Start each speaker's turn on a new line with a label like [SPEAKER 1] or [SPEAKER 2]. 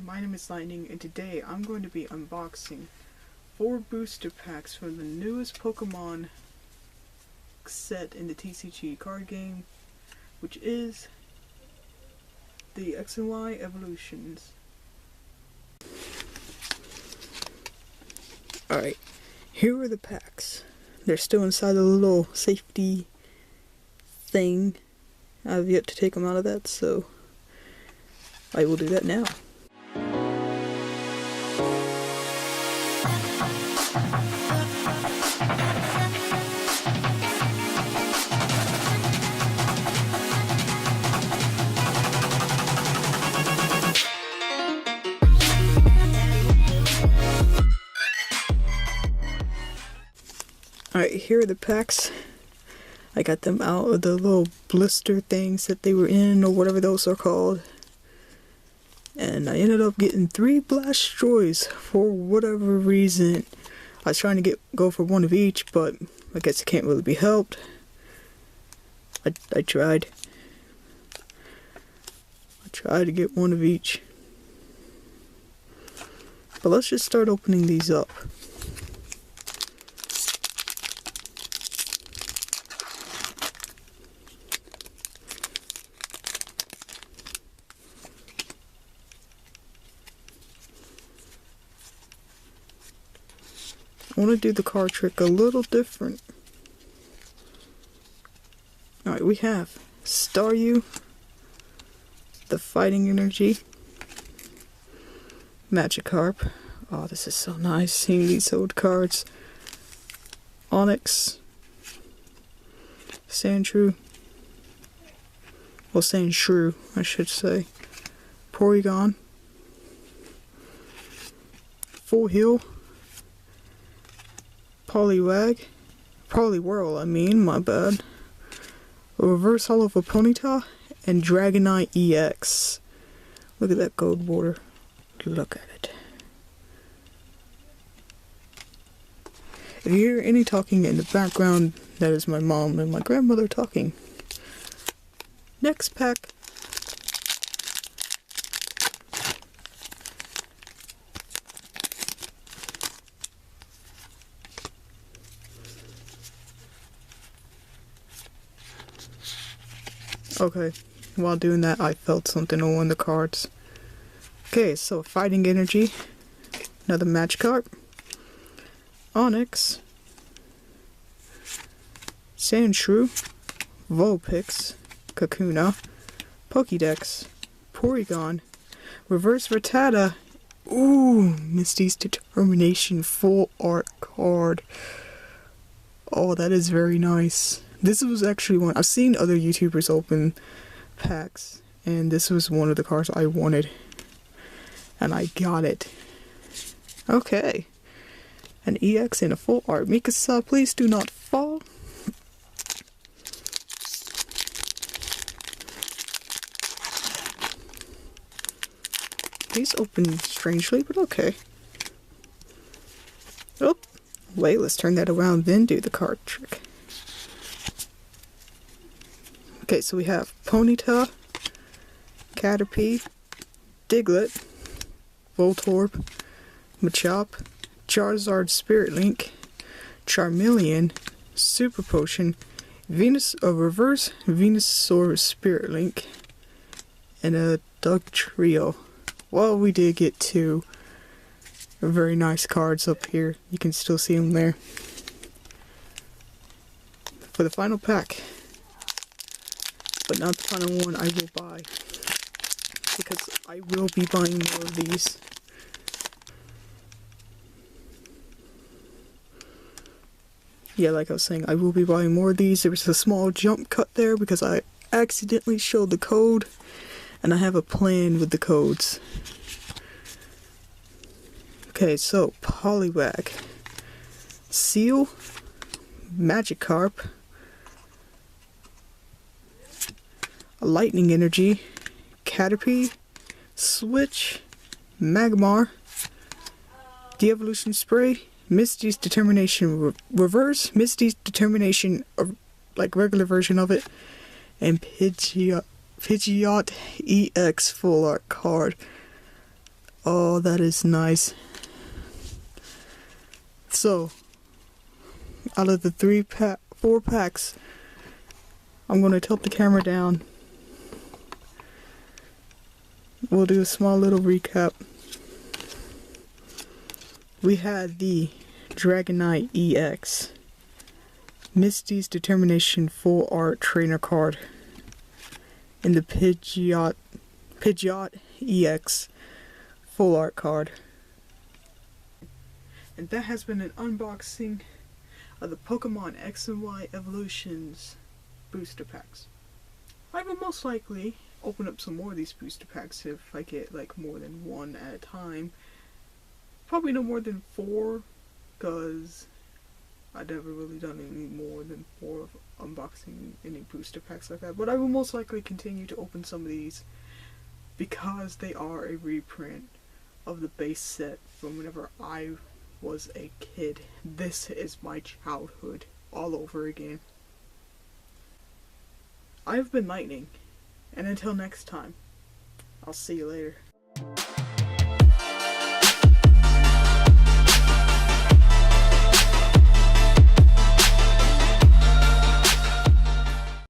[SPEAKER 1] everyone, my name is Lightning, and today I'm going to be unboxing 4 booster packs from the newest Pokemon set in the TCG Card Game, which is the X and Y Evolutions. Alright, here are the packs. They're still inside the little safety thing. I've yet to take them out of that, so I will do that now. Alright, here are the packs. I got them out of the little blister things that they were in, or whatever those are called. And I ended up getting 3 Blastoises for whatever reason. I was trying to go for one of each, but I guess it can't really be helped. I tried. I tried to get one of each. But let's just start opening these up. I want to do the card trick a little different. Alright, we have Staryu, the Fighting Energy, Magikarp. Oh, this is so nice seeing these old cards. Onix, Sandshrew, well, Sandshrew, I should say. Porygon, Full Heal, Poliwhirl, my bad. A reverse holo of a Ponyta, and Dragonite EX. Look at that gold border. Look at it. If you hear any talking in the background, that is my mom and my grandmother talking. Next pack. Okay, while doing that, I felt something on one of the cards. Okay, so Fighting Energy, another Magikarp, Onix, Sandshrew, Vulpix, Kakuna, Pokédex, Porygon, Reverse Rattata. Ooh, Misty's Determination full art card. Oh, that is very nice. This was actually one, I've seen other YouTubers open packs, and this was one of the cards I wanted, and I got it. Okay, an EX in a full art. Mikasa, please do not fall. These open strangely, but okay. Oh, wait, let's turn that around, then do the card trick. Okay, so we have Ponyta, Caterpie, Diglett, Voltorb, Machop, Charizard Spirit Link, Charmeleon, Super Potion, Reverse Venusaur Spirit Link, and a Dugtrio. Well, we did get 2 very nice cards up here. You can still see them there. For the final pack. But not the final one I will buy, because I will be buying more of these. Yeah, like I was saying, I will be buying more of these. There was a small jump cut there because I accidentally showed the code, and I have a plan with the codes. Okay, so Poliwag, Seal, Magikarp, Lightning Energy, Caterpie, Switch, Magmar, De-Evolution Spray, Misty's Determination Reverse, Misty's Determination, like regular version of it, and Pidgeot EX Full Art card. Oh, that is nice. So, out of the 4 packs, I'm going to tilt the camera down. We'll do a small little recap. We had the Dragonite EX, Misty's Determination Full Art Trainer card, and the Pidgeot EX Full Art card. And that has been an unboxing of the Pokemon X and Y Evolutions booster packs. I will most likely open up some more of these booster packs if I get like more than one at a time. Probably no more than 4, because I've never really done any more than 4 of unboxing any booster packs like that. But I will most likely continue to open some of these because they are a reprint of the base set from whenever I was a kid. This is my childhood all over again. I've been Lightning, and until next time, I'll see you later.